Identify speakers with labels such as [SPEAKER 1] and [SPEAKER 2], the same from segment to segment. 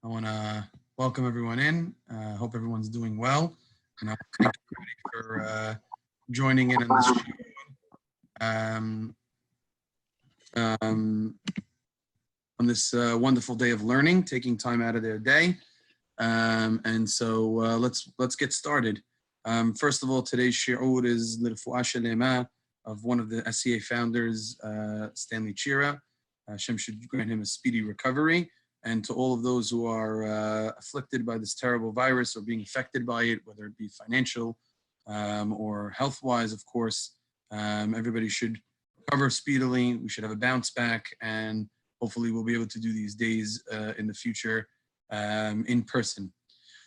[SPEAKER 1] I want to welcome everyone in. Hope everyone's doing well. And I thank everybody for joining in on this show. Um, um, on this wonderful day of learning, taking time out of their day. And so let's get started. First of all, today's shiur is Refuah Shelemah of one of the SCA founders, Stanley Chera. Hashem should grant him a speedy recovery. And to all of those who are afflicted by this terrible virus or being affected by it, whether it be financial or health-wise, of course, everybody should recover speedily. We should have a bounce back, and hopefully we'll be able to do these days in the future in person.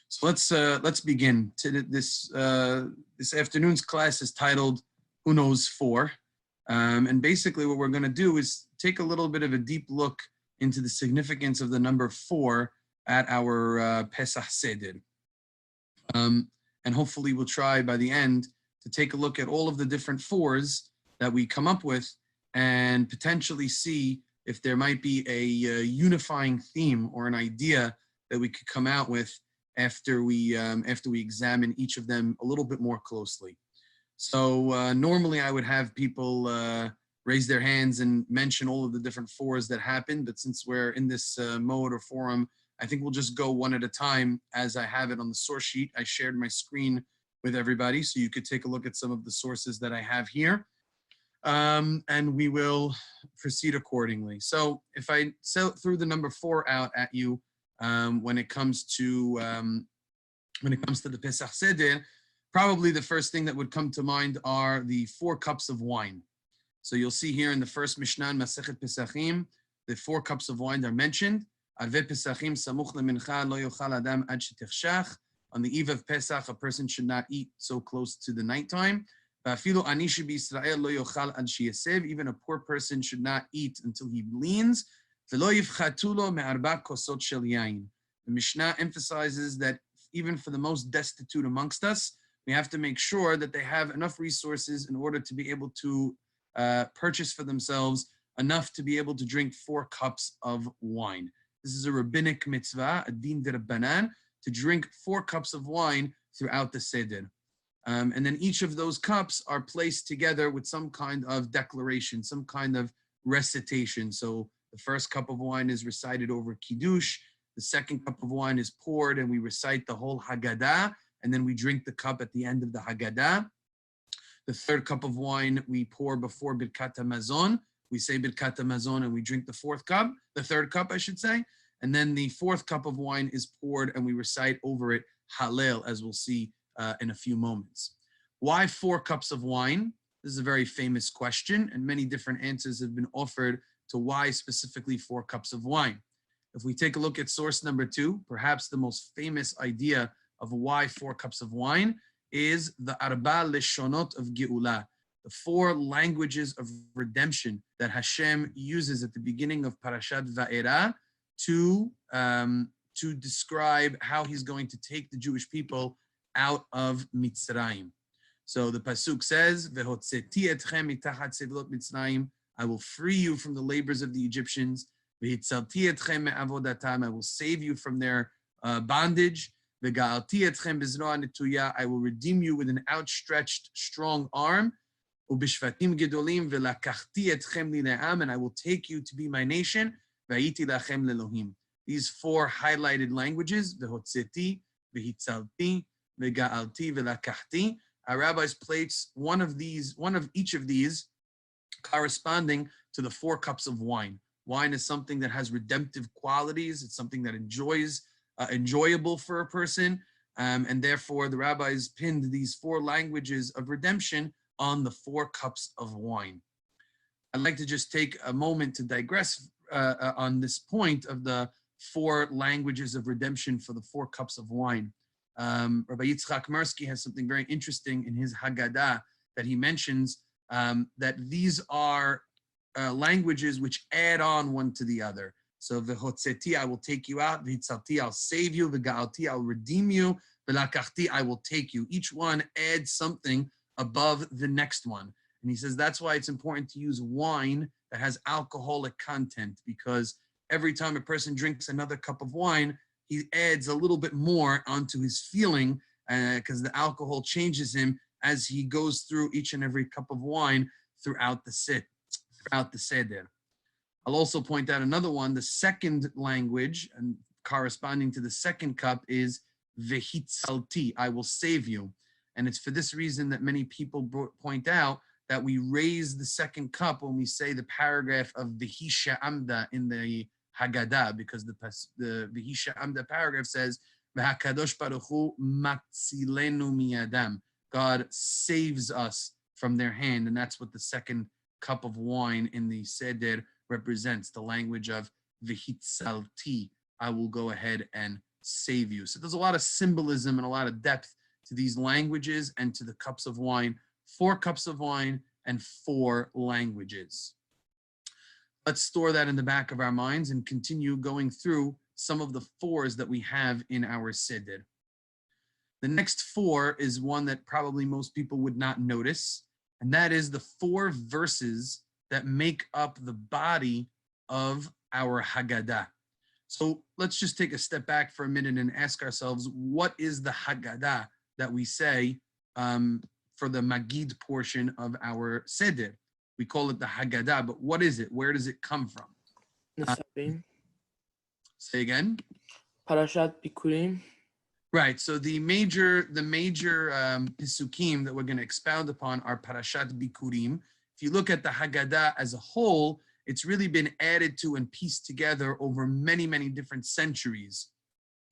[SPEAKER 1] So let's begin. This afternoon's class is titled "Who Knows For," and basically what we're going to do is take a little bit of a deep look into the significance of the number 4 at our Pesah Seder. And hopefully we'll try by the end to take a look at all of the different 4s that we come up with and potentially see if there might be a unifying theme or an idea that we could come out with after we examine each of them a little bit more closely. So normally I would have people raise their hands and mention all of the different 4s that happen, but since we're in this mode or forum, I think we'll just go one at a time as I have it on the source sheet. I shared my screen with everybody, so you could take a look at some of the sources that I have here, and we will proceed accordingly. So if I threw the number 4 out at you when it comes to the Pesach Seder, probably the first thing that would come to mind are the 4 cups of wine. So you'll see here in the first Mishnah in Masechet Pesachim, the 4 cups of wine are mentioned. Arvei Pesachim samuch lemincha lo yochal adam ad shetichshach. On the eve of Pesach, a person should not eat so close to the nighttime. Va'afilu ani shebiYisrael lo yochal ad sheyasev. Even a poor person should not eat until he leans. V'lo yifchatu lo me'arba kosot shel yain. The Mishnah emphasizes that even for the most destitute amongst us, we have to make sure that they have enough resources in order to be able to purchase for themselves enough to be able to drink 4 cups of wine. This is a rabbinic mitzvah, a din d'Rabbanan, to drink 4 cups of wine throughout the Seder. And then each of those cups are placed together with some kind of declaration, some kind of recitation. So the first cup of wine is recited over Kiddush, the second cup of wine is poured and we recite the whole Haggadah, and then we drink the cup at the end of the Haggadah. The third cup of wine we pour before Birkat HaMazon. We say Birkat HaMazon and we drink the third cup, I should say. And then the 4th cup of wine is poured and we recite over it Hallel, as we'll see in a few moments. Why 4 cups of wine? This is a very famous question, and many different answers have been offered to why specifically 4 cups of wine. If we take a look at source number 2, perhaps the most famous idea of why 4 cups of wine is the Arba Leshonot of Geulah, the 4 languages of redemption that Hashem uses at the beginning of Parashat Va'era to describe how he's going to take the Jewish people out of Mitzrayim. So the pasuk says, "Vehotzeti etchem mitachat sedlot Mitzrayim." I will free you from the labors of the Egyptians. Vehitzalti etchem me'avodatam. I will save you from their bondage. I will redeem you with an outstretched, strong arm. And I will take you to be my nation. These 4 highlighted languages, our rabbis place one of each of these corresponding to the 4 cups of wine. Wine is something that has redemptive qualities. It's something that enjoyable for a person, and therefore the rabbis pinned these 4 languages of redemption on the 4 cups of wine. I'd like to just take a moment to digress on this point of the 4 languages of redemption for the 4 cups of wine. Rabbi Yitzchak Mirsky has something very interesting in his Haggadah that he mentions, that these are languages which add on one to the other. So v'hotzeti, I will take you out. V'hitzalti, I'll save you. V'ga'alti, I'll redeem you. V'lakachti, I will take you. Each one adds something above the next one. And he says that's why it's important to use wine that has alcoholic content, because every time a person drinks another cup of wine, he adds a little bit more onto his feeling because the alcohol changes him as he goes through each and every cup of wine throughout the seder. I'll also point out another one. The second language and corresponding to the second cup is vehitzalti, I will save you. And it's for this reason that many people point out that we raise the second cup when we say the paragraph of Vehisha Amda in the Haggadah, because the Vehisha Amda paragraph says, V'hakadosh Baruch Hu matzilenu miyadam. God saves us from their hand, and that's what the second cup of wine in the Seder represents, the language of Vehitzalti, I will go ahead and save you. So there's a lot of symbolism and a lot of depth to these languages and to the cups of wine, 4 cups of wine and 4 languages. Let's store that in the back of our minds and continue going through some of the 4s that we have in our Seder. The next 4 is one that probably most people would not notice, and that is the 4 verses that make up the body of our Haggadah. So let's just take a step back for a minute and ask ourselves, what is the Haggadah that we say for the Magid portion of our Seder? We call it the Haggadah, but what is it? Where does it come from? Say again.
[SPEAKER 2] Parashat Bikurim.
[SPEAKER 1] Right. So the major pisukim that we're going to expound upon are Parashat Bikurim. If you look at the Haggadah as a whole, it's really been added to and pieced together over many, many different centuries.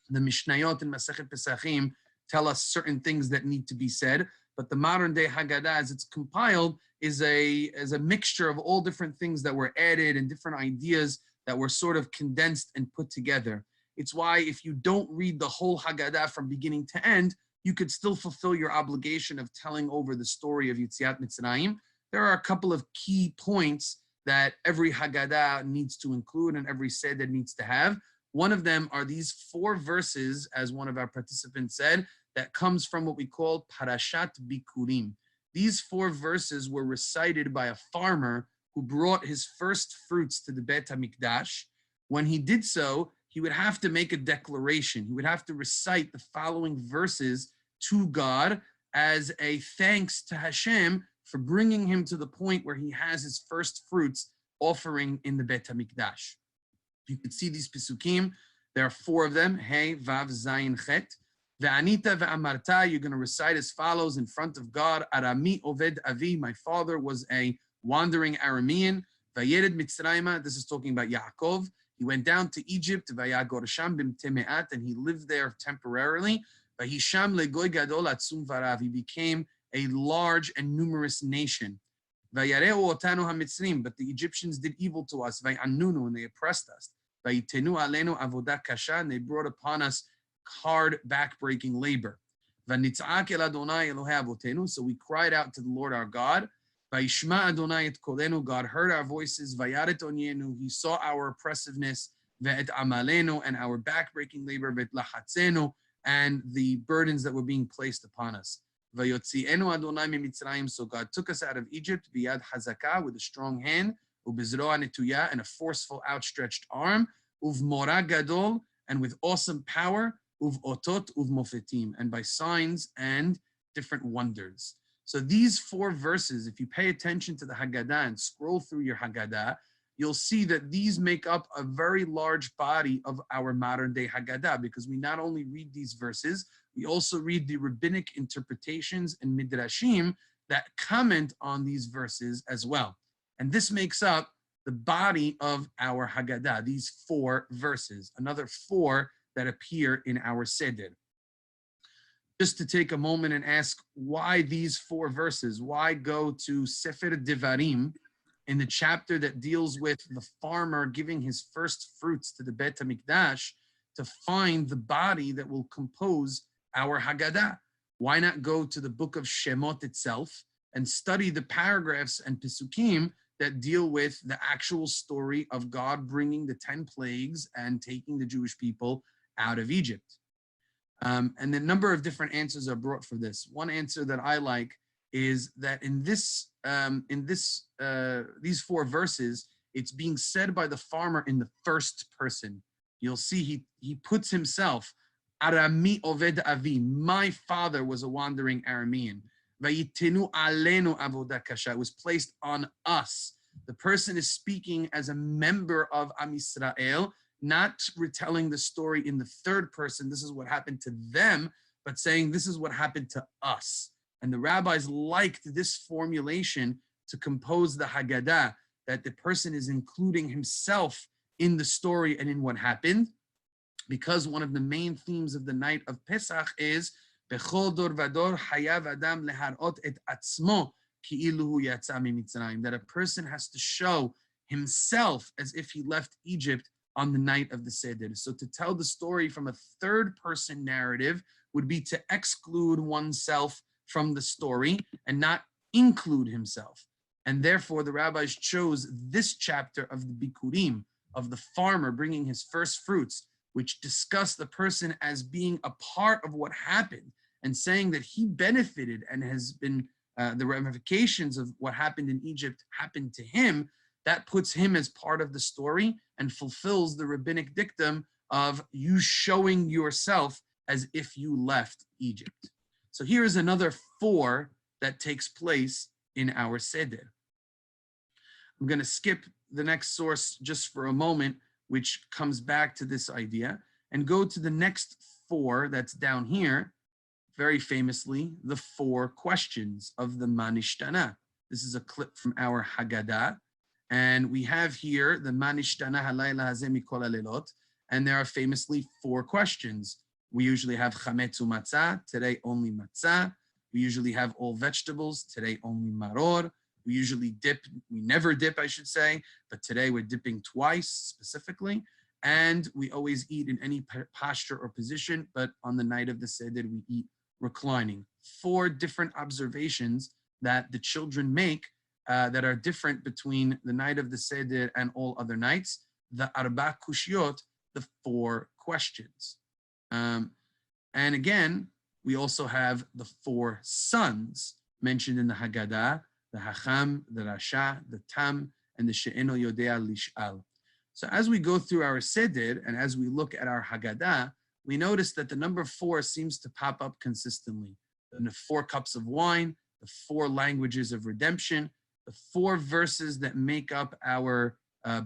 [SPEAKER 1] The Mishnayot and Masechet Pesachim tell us certain things that need to be said, but the modern day Haggadah, as it's compiled, is a mixture of all different things that were added and different ideas that were sort of condensed and put together. It's why if you don't read the whole Haggadah from beginning to end, you could still fulfill your obligation of telling over the story of Yetziat Mitzrayim. There are a couple of key points that every Haggadah needs to include and every Seder needs to have. One of them are these 4 verses, as one of our participants said, that comes from what we call Parashat Bikurim. These 4 verses were recited by a farmer who brought his first fruits to the Beit HaMikdash. When he did so, he would have to make a declaration. He would have to recite the following verses to God as a thanks to Hashem for bringing him to the point where he has his first fruits offering in the Beit HaMikdash. You can see these Pesukim. There are 4 of them. Hey, Vav, Zayin, Chet. Ve'anita ve'amarta, you're going to recite as follows in front of God. Arami oved avi, my father was a wandering Aramean. Vayered Mitzrayma, this is talking about Yaakov. He went down to Egypt, Vayagor Sham b'mteme'at, and he lived there temporarily. Vayisham legoy gadol atzum varav, he became a large and numerous nation. Vayareu otanu hamitzrim, but the Egyptians did evil to us. Vayannunu, and they oppressed us. Vayitenu alenu avodah kasha, and they brought upon us hard, back-breaking labor. Vanitzak el Adonai Elohei avotenu, so we cried out to the Lord our God. Vayishma Adonai et kolenu, God heard our voices. Vayaret onyenu, he saw our oppressiveness. Ve'et amalenu, and our back-breaking labor. Ve'et lachatzenu, and the burdens that were being placed upon us. Vayotzienu Adonai mimitzrayim, so God took us out of Egypt, biyad hazakah, with a strong hand, ubezroa netuya, and a forceful outstretched arm, uvmora gadol, and with awesome power, uvotot uvmofetim, and by signs and different wonders. So these 4 verses, if you pay attention to the Haggadah and scroll through your Haggadah, you'll see that these make up a very large body of our modern day Haggadah, because we not only read these verses, we also read the rabbinic interpretations and midrashim that comment on these verses as well. And this makes up the body of our Haggadah, these 4 verses, another 4 that appear in our Seder. Just to take a moment and ask why these 4 verses, why go to Sefer Devarim in the chapter that deals with the farmer giving his first fruits to the Beit HaMikdash to find the body that will compose our Haggadah? Why not go to the book of Shemot itself and study the paragraphs and Pesukim that deal with the actual story of God bringing the 10 plagues and taking the Jewish people out of Egypt? And a number of different answers are brought for this. One answer that I like is that in these 4 verses, it's being said by the farmer in the first person. you'll see he puts himself, Arami Oved Avi, my father was a wandering Aramean. Vayitinu alenu avodah kasha, it was placed on us. The person is speaking as a member of Am Yisrael, not retelling the story in the third person, this is what happened to them, but saying this is what happened to us. And the rabbis liked this formulation to compose the Haggadah, that the person is including himself in the story and in what happened, because one of the main themes of the night of Pesach is Bechol dor vador hayav adam leharot et atzmo ki'ilu hu yatsa mimitzrayim, that a person has to show himself as if he left Egypt on the night of the Seder. So to tell the story from a third person narrative would be to exclude oneself from the story and not include himself. And therefore the rabbis chose this chapter of the Bikurim, of the farmer bringing his first fruits, which discuss the person as being a part of what happened and saying that he benefited and has been, the ramifications of what happened in Egypt happened to him. That puts him as part of the story and fulfills the rabbinic dictum of you showing yourself as if you left Egypt. So here is another 4 that takes place in our Seder. I'm going to skip the next source just for a moment, which comes back to this idea, and go to the next 4 that's down here, very famously, the 4 questions of the Manishtana. This is a clip from our Haggadah, and we have here the Manishtana halayla hazeh mikol halelot, and there are famously 4 questions. We usually have chametz u'matzah, today only matzah. We usually have all vegetables, today only maror. We usually dip, we never dip, I should say, but today we're dipping twice specifically. And we always eat in any posture or position, but on the night of the Seder, we eat reclining. 4 different observations that the children make that are different between the night of the Seder and all other nights. The Arba Kushiot, the 4 questions. And again, we also have the 4 sons mentioned in the Haggadah, the Hacham, the Rasha, the Tam, and the She'eno Yodea Lish'al. So as we go through our Seder and as we look at our Haggadah, we notice that the number 4 seems to pop up consistently. The 4 cups of wine, the 4 languages of redemption, the 4 verses that make up our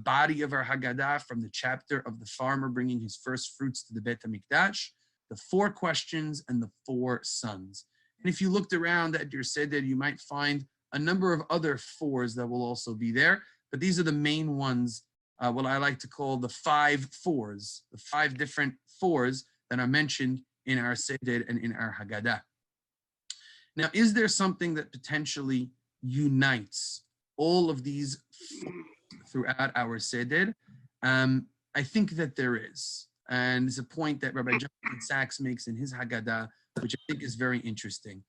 [SPEAKER 1] body of our Haggadah from the chapter of the farmer bringing his first fruits to the Beit HaMikdash, the 4 questions, and the 4 sons. And if you looked around at your Seder, you might find a number of other 4s that will also be there, but these are the main ones, what I like to call the 5 4s, the 5 different 4s that are mentioned in our Seder and in our Haggadah. Now, is there something that potentially unites all of these 4 throughout our Seder? I think that there is. And it's a point that Rabbi Jonathan Sachs makes in his Haggadah, which I think is very interesting.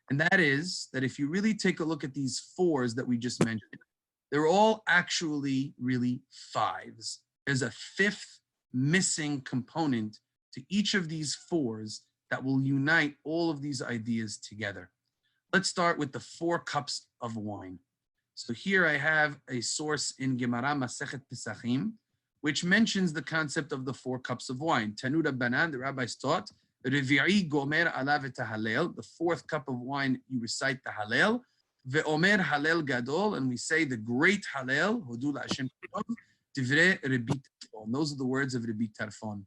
[SPEAKER 1] And that is that if you really take a look at these 4s that we just mentioned, they're all actually really 5s. There's a 5th missing component to each of these 4s that will unite all of these ideas together. Let's start with the 4 cups of wine. So here I have a source in Gemara Masechet Pesachim, which mentions the concept of the 4 cups of wine. Tanud Banan, the rabbis taught, Revi'i gomer alav et halel, the 4th cup of wine, you recite the Hallel. Ve'omer Hallel gadol, and we say the great Hallel, Hodu la'Hashem tov, divrei Rabbi Tarfon. Those are the words of Rabbi Tarfon.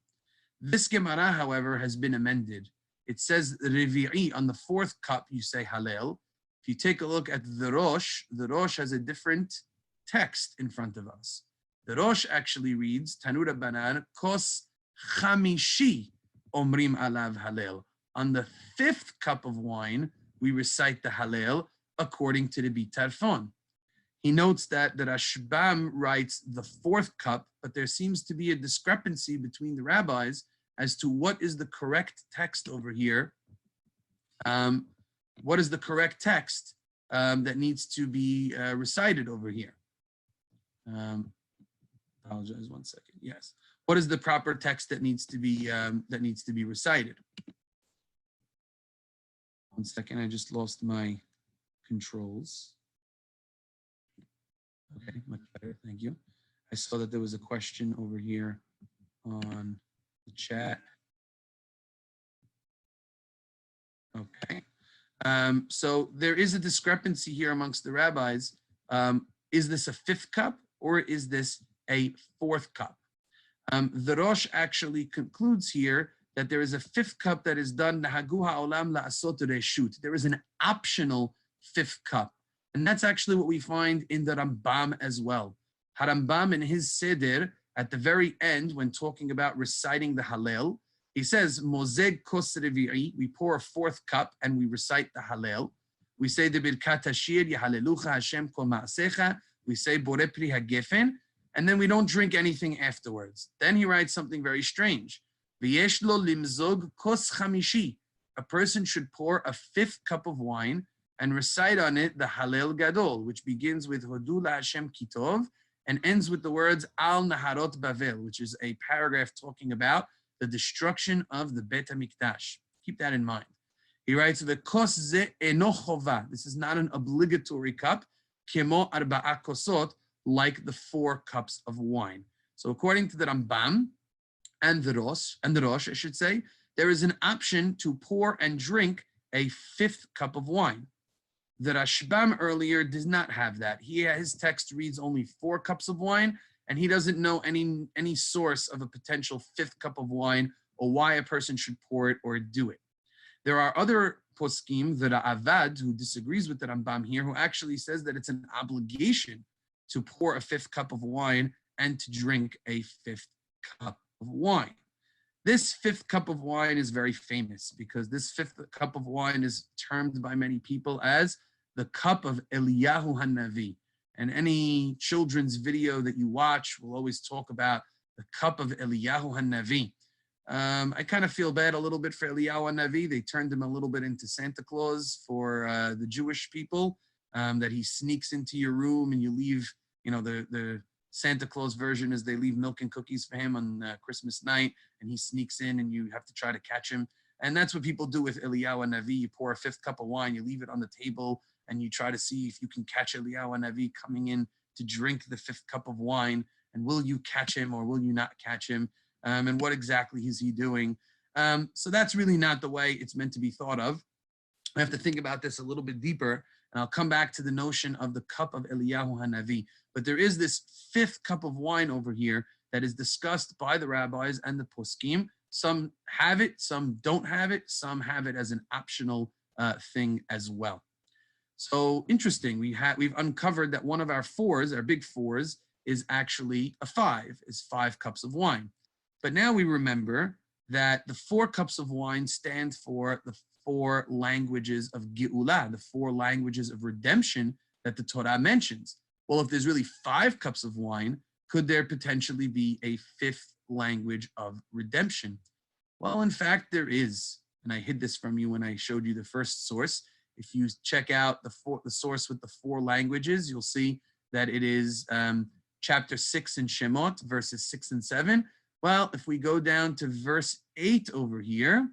[SPEAKER 1] This Gemara, however, has been amended. It says Revi'i, on the 4th cup, you say Hallel. If you take a look at the Rosh has a different text in front of us. The Rosh actually reads, Tanud Banan, Kos Chamishi Omrim Alav Hallel. On the 5th cup of wine, we recite the Hallel according to the Bitarfon. He notes that the Rashbam writes the 4th cup, but there seems to be a discrepancy between the rabbis as to what is the correct text over here. What is the correct text that needs to be recited over here? Apologize 1 second. Yes. What is the proper text that needs to be recited? 1 second. I just lost my controls. Okay, much better. Thank you. I saw that there was a question over here on the chat. Okay. So there is a discrepancy here amongst the rabbis. Is this a fifth cup or is this a fourth cup? The Rosh actually concludes here that there is a fifth cup that is done. There is an optional fifth cup. And that's actually what we find in the Rambam as well. Harambam in his Seder, at the very end, when talking about reciting the Hallel, he says, Mozeg kos revi'i, we pour a fourth cup and we recite the Hallel. We say the Birkat Hashir, Yahalelucha Hashem kol ma'asecha. We say Borei Pri HaGefen, and then we don't drink anything afterwards. Then he writes something very strange. V'yesh lo limzog kos chamishi. A person should pour a fifth cup of wine and recite on it the Hallel Gadol, which begins with Hodu LaHashem Kitov and ends with the words Al Naharot Bavel, which is a paragraph talking about the destruction of the Bet HaMikdash. Keep that in mind. He writes, V'kos ze eno chova. This is not an obligatory cup, kemo arba'a kosot, like the 4 cups of wine. So according to the Rambam and the Rosh, I should say, there is an option to pour and drink a 5th cup of wine. The Rashbam earlier does not have that. His text reads only 4 cups of wine, and he doesn't know any source of a potential 5th cup of wine or why a person should pour it or do it. There are other poskim, the Ra'avad, who disagrees with the Rambam here, who actually says that it's an obligation to pour a 5th cup of wine and to drink a 5th cup of wine. This 5th cup of wine is very famous because this 5th cup of wine is termed by many people as the cup of Eliyahu HaNavi. And any children's video that you watch will always talk about the cup of Eliyahu HaNavi. I kind of feel bad a little bit for Eliyahu HaNavi. They turned him a little bit into Santa Claus for the Jewish people, that he sneaks into your room and you leave, the Santa Claus version is they leave milk and cookies for him on Christmas night, and he sneaks in and you have to try to catch him. And that's what people do with Eliyahu HaNavi. You pour a 5th cup of wine, you leave it on the table, and you try to see if you can catch Eliyahu HaNavi coming in to drink the 5th cup of wine. And will you catch him or will you not catch him? And what exactly is he doing? So that's really not the way it's meant to be thought of. I have to think about this a little bit deeper, and I'll come back to the notion of the cup of Eliyahu HaNavi. But there is this 5th cup of wine over here that is discussed by the rabbis and the poskim. Some have it, some don't have it, some have it as an optional thing as well. So interesting, we've uncovered that one of our 4s, our big 4s, is actually a 5, is 5 cups of wine. But now we remember that the 4 cups of wine stand for the 4 languages of Geulah, the 4 languages of redemption that the Torah mentions. Well, if there's really 5 cups of wine, could there potentially be a 5th language of redemption? Well, in fact, there is. And I hid this from you when I showed you the first source. If you check out the source with the 4 languages, you'll see that it is chapter 6 in Shemot, verses 6 and 7. Well, if we go down to verse 8 over here,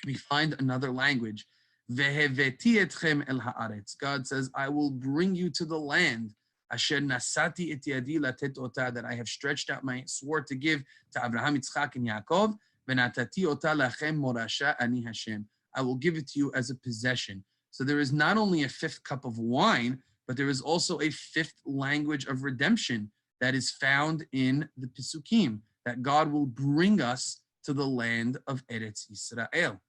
[SPEAKER 1] we find another language. Veheveti etchem el haaretz. God says, I will bring you to the land. Asher nasati et yadi latet ota, that I have stretched out my sword to give to Abraham, Yitzchak, and Yaakov. Venatati ota lachem morasha ani Hashem. I will give it to you as a possession. So there is not only a 5th cup of wine, but there is also a 5th language of redemption that is found in the Pesukim, that God will bring us to the land of Eretz Yisrael.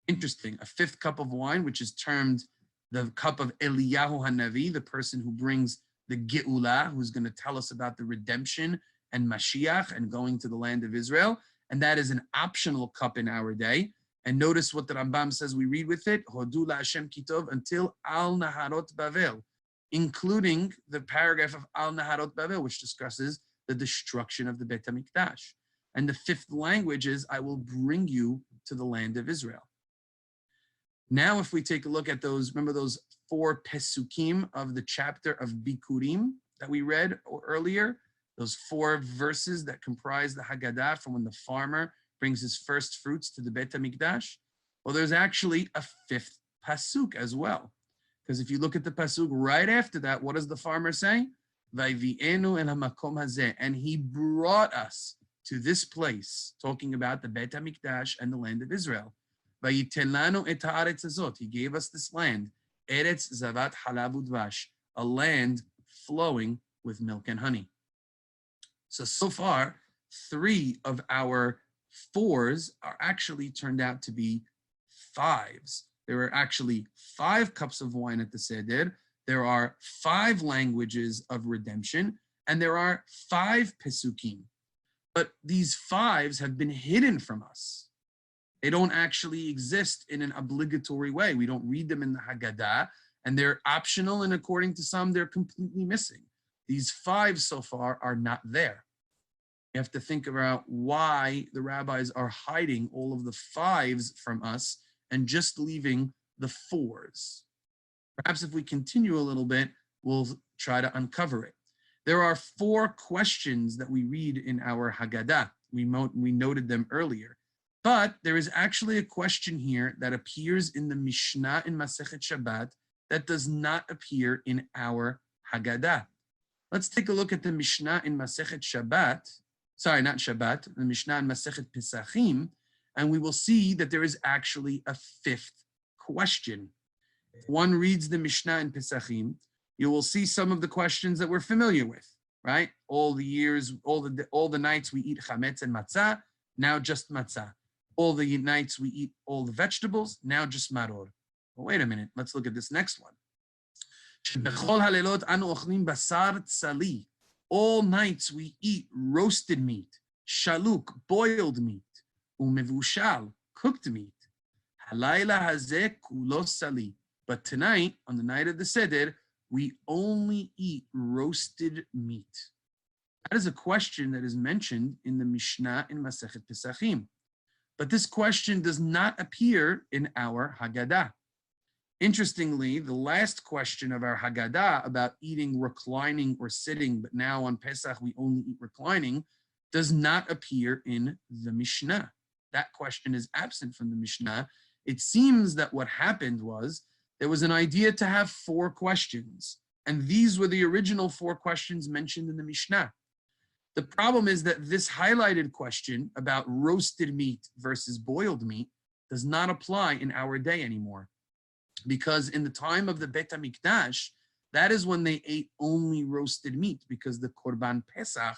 [SPEAKER 1] Interesting, a 5th cup of wine, which is termed the cup of Eliyahu HaNavi, the person who brings the Geulah, who's going to tell us about the redemption and Mashiach and going to the land of Israel. And that is an optional cup in our day. And notice what the Rambam says we read with it, Hodu LaHashem Kitov, until Al Naharot Bavel, including the paragraph of Al Naharot Bavel, which discusses the destruction of the Bet HaMikdash. And the 5th language is, I will bring you to the land of Israel. Now, if we take a look at those, remember those 4 Pesukim of the chapter of Bikurim that we read earlier, those 4 verses that comprise the Haggadah from when the farmer brings his first fruits to the Bet HaMikdash. Well, there's actually a 5th Pasuk as well. Because if you look at the Pasuk right after that, what does the farmer say? Vayvi'enu el hamakom hazeh, and he brought us to this place, talking about the Bet HaMikdash and the land of Israel. Vayiten lanu et haaretz hazot. He gave us this land, Eretz Zavat Halav Udvash, a land flowing with milk and honey. So far, 3 of our 4s are actually turned out to be 5s. There are actually 5 cups of wine at the Seder. There are 5 languages of redemption, and there are 5 Pesukim. But these 5s have been hidden from us. They don't actually exist in an obligatory way. We don't read them in the Haggadah, and they're optional, and according to some, they're completely missing. These 5 so far are not there. You have to think about why the rabbis are hiding all of the 5s from us and just leaving the 4s. Perhaps if we continue a little bit, we'll try to uncover it. There are 4 questions that we read in our Haggadah. We noted them earlier. But there is actually a question here that appears in the Mishnah in Masechet Shabbat that does not appear in our Haggadah. Let's take a look at the Mishnah in Masechet Shabbat. Sorry, not Shabbat, the Mishnah in Masechet Pesachim, and we will see that there is actually a 5th question. If one reads the Mishnah in Pesachim, you will see some of the questions that we're familiar with, right? All the years, all the nights we eat chametz and matzah, now just matzah. All the nights we eat all the vegetables, now just maror. But wait a minute, let's look at this next one. All nights we eat roasted meat, shaluk, boiled meat, umevushal, cooked meat. Halayla hazeh kulo sali. But tonight, on the night of the Seder, we only eat roasted meat. That is a question that is mentioned in the Mishnah in Masechet Pesachim. But this question does not appear in our Haggadah. Interestingly, the last question of our Haggadah about eating reclining or sitting, but now on Pesach we only eat reclining, does not appear in the Mishnah. That question is absent from the Mishnah. It seems that what happened was there was an idea to have 4 questions, and these were the original 4 questions mentioned in the Mishnah. The problem is that this highlighted question about roasted meat versus boiled meat does not apply in our day anymore. Because in the time of the Bet HaMikdash, that is when they ate only roasted meat, because the Korban Pesach,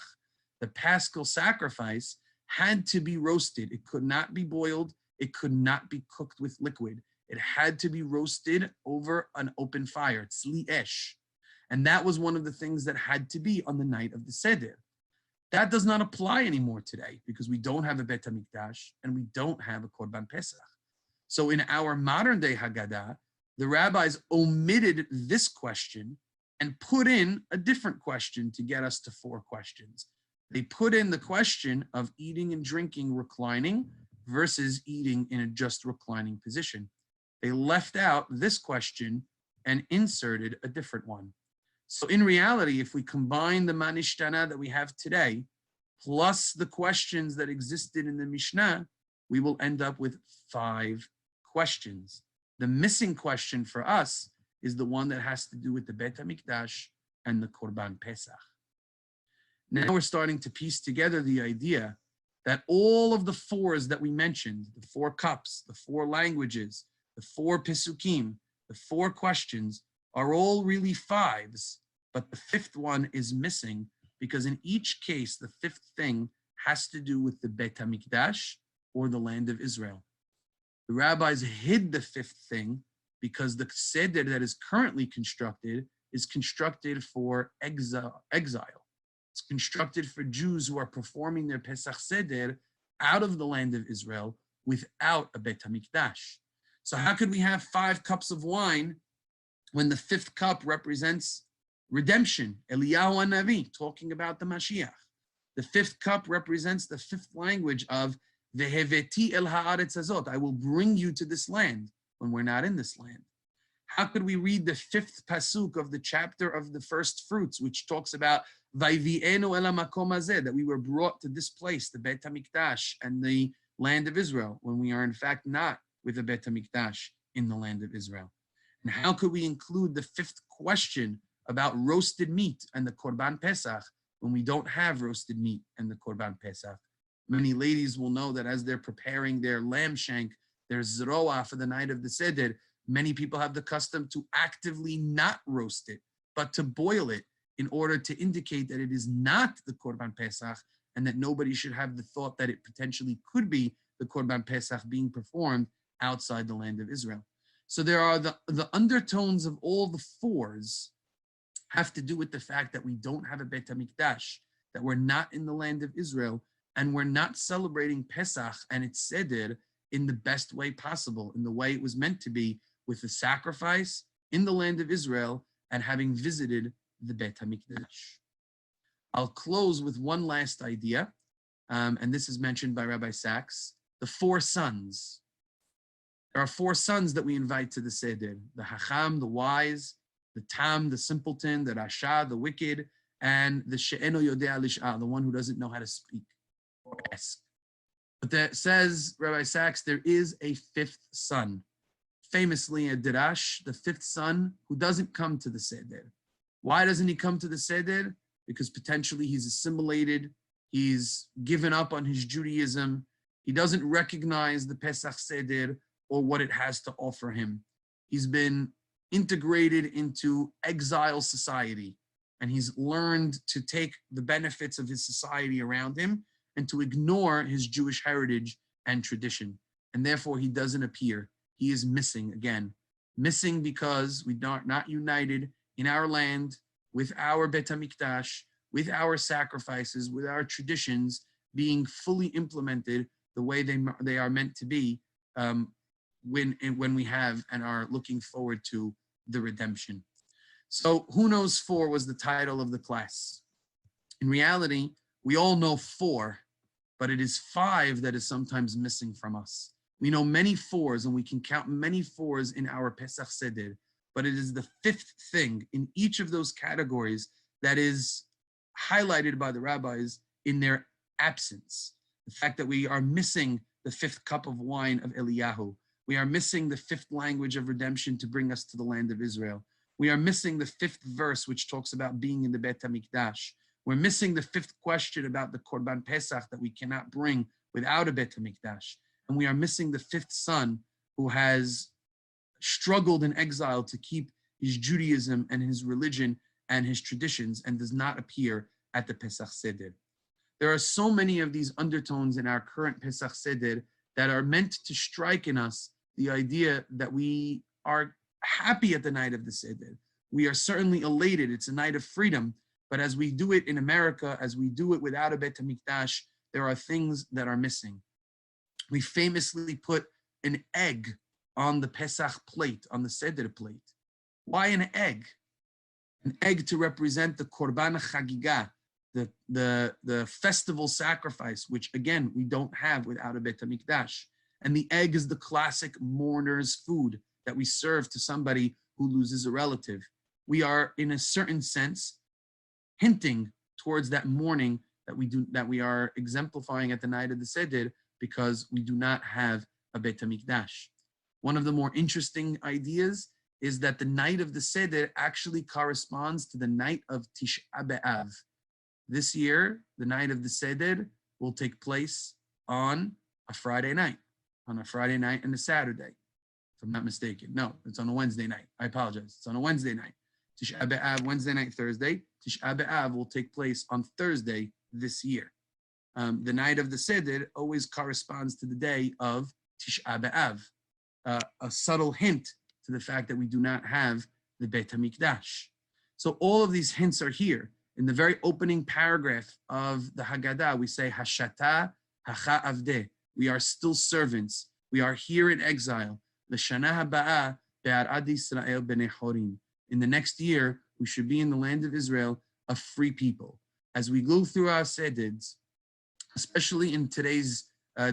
[SPEAKER 1] the Paschal sacrifice, had to be roasted. It could not be boiled. It could not be cooked with liquid. It had to be roasted over an open fire, tzli esh. And that was one of the things that had to be on the night of the Seder. That does not apply anymore today because we don't have a Bet HaMikdash and we don't have a Korban Pesach. So in our modern day Haggadah, the rabbis omitted this question and put in a different question to get us to 4 questions. They put in the question of eating and drinking reclining versus eating in a just reclining position. They left out this question and inserted a different one. So in reality, if we combine the Manishtana that we have today, plus the questions that existed in the Mishnah, we will end up with 5 questions. The missing question for us is the one that has to do with the Bet HaMikdash and the Korban Pesach. Now we're starting to piece together the idea that all of the 4s that we mentioned, the 4 cups, the 4 languages, the 4 Pesukim, the 4 questions, are all really 5s, but the 5th one is missing because in each case, the 5th thing has to do with the Bet HaMikdash or the land of Israel. The rabbis hid the 5th thing because the Seder that is currently constructed is constructed for exile. It's constructed for Jews who are performing their Pesach Seder out of the land of Israel without a Bet HaMikdash. So how could we have 5 cups of wine when the 5th cup represents redemption? Eliyahu HaNavi, talking about the Mashiach. The 5th cup represents the 5th language of Veheveti el haaretz hazot, I will bring you to this land when we're not in this land. How could we read the 5th pasuk of the chapter of the first fruits, which talks about Vayvi'enu el hamakom hazeh, that we were brought to this place, the Bet HaMikdash and the land of Israel, when we are in fact not with the Bet HaMikdash in the land of Israel? And how could we include the 5th question about roasted meat and the Korban Pesach when we don't have roasted meat and the Korban Pesach? Many ladies will know that as they're preparing their lamb shank, their zroa for the night of the seder, many people have the custom to actively not roast it, but to boil it in order to indicate that it is not the Korban Pesach and that nobody should have the thought that it potentially could be the Korban Pesach being performed outside the land of Israel. So there are the undertones of all the fours have to do with the fact that we don't have a Beit HaMikdash, that we're not in the land of Israel, and we're not celebrating Pesach and its Seder in the best way possible, in the way it was meant to be, with the sacrifice in the land of Israel and having visited the Beit HaMikdash. I'll close with one last idea, and this is mentioned by Rabbi Sachs, the four sons. There are four sons that we invite to the Seder, the Hacham, the wise, the Tam, the simpleton, the Rasha, the wicked, and the She'eno Yodea Lish'ah, the one who doesn't know how to speak or ask. But that says, Rabbi Sachs, there is a fifth son. Famously, a Dirash, the fifth son, who doesn't come to the Seder. Why doesn't he come to the Seder? Because potentially he's assimilated, he's given up on his Judaism, he doesn't recognize the Pesach Seder or what it has to offer him. He's been integrated into exile society, and he's learned to take the benefits of his society around him and to ignore his Jewish heritage and tradition. And therefore, he doesn't appear. He is missing again. Missing because we are not united in our land with our Bet HaMikdash, with our sacrifices, with our traditions being fully implemented the way they are meant to be when we have and are looking forward to the redemption. So Who Knows Four was the title of the class. In reality, we all know four, but it is five that is sometimes missing from us. We know many fours, and we can count many fours in our Pesach Seder, but it is the fifth thing in each of those categories that is highlighted by the rabbis in their absence. The fact that we are missing the fifth cup of wine of Eliyahu. We are missing the fifth language of redemption to bring us to the land of Israel. We are missing the fifth verse, which talks about being in the Beit HaMikdash. We're missing the fifth question about the Korban Pesach that we cannot bring without a Beit HaMikdash. And we are missing the fifth son who has struggled in exile to keep his Judaism and his religion and his traditions and does not appear at the Pesach Seder. There are so many of these undertones in our current Pesach Seder that are meant to strike in us the idea that we are happy at the night of the Seder. We are certainly elated. It's a night of freedom. But as we do it in America, as we do it without a Beit HaMikdash, there are things that are missing. We famously put an egg on the Pesach plate, on the Seder plate. Why an egg? An egg to represent the Korban Chagigah, the festival sacrifice, which again, we don't have without a Beit HaMikdash. And the egg is the classic mourner's food that we serve to somebody who loses a relative. We are, in a certain sense, hinting towards that mourning that we are exemplifying at the night of the Seder, because we do not have a Beit HaMikdash. One of the more interesting ideas is that the night of the Seder actually corresponds to the night of Tisha B'Av. This year, the night of the Seder will take place on a Friday night and a Saturday, if I'm not mistaken. No, it's on a Wednesday night. I apologize. It's on a Wednesday night. Tisha B'Av, Wednesday night, Thursday. Tisha B'Av will take place on Thursday this year. The night of the Seder always corresponds to the day of Tisha B'Av, a subtle hint to the fact that we do not have the Beit HaMikdash. So all of these hints are here. In the very opening paragraph of the Haggadah, we say, Hashata Hacha Avdeh. We are still servants. We are here in exile. L'shana haba'ah be'arad Yisrael b'nei Horim. In the next year, we should be in the land of Israel, a free people. As we go through our Sededs, especially in today's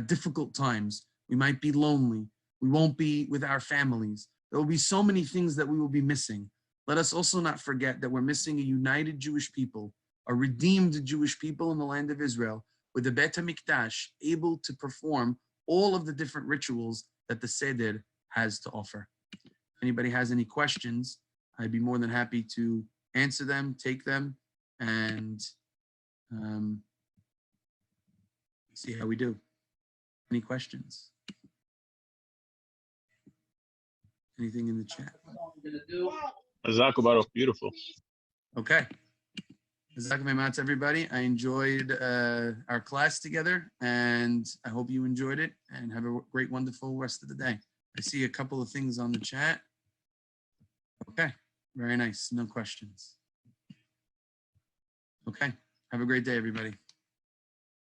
[SPEAKER 1] difficult times, we might be lonely. We won't be with our families. There will be so many things that we will be missing. Let us also not forget that we're missing a united Jewish people, a redeemed Jewish people in the land of Israel, with the Beit HaMikdash able to perform all of the different rituals that the Seder has to offer. If anybody has any questions, I'd be more than happy to answer them, take them, and See how we do. Any questions? Anything in the chat?
[SPEAKER 3] Baruch, beautiful.
[SPEAKER 1] Okay. Everybody. I enjoyed our class together, and I hope you enjoyed it, and have a great, wonderful rest of the day. I see a couple of things on the chat. Okay. Very nice. No questions. Okay. Have a great day, everybody.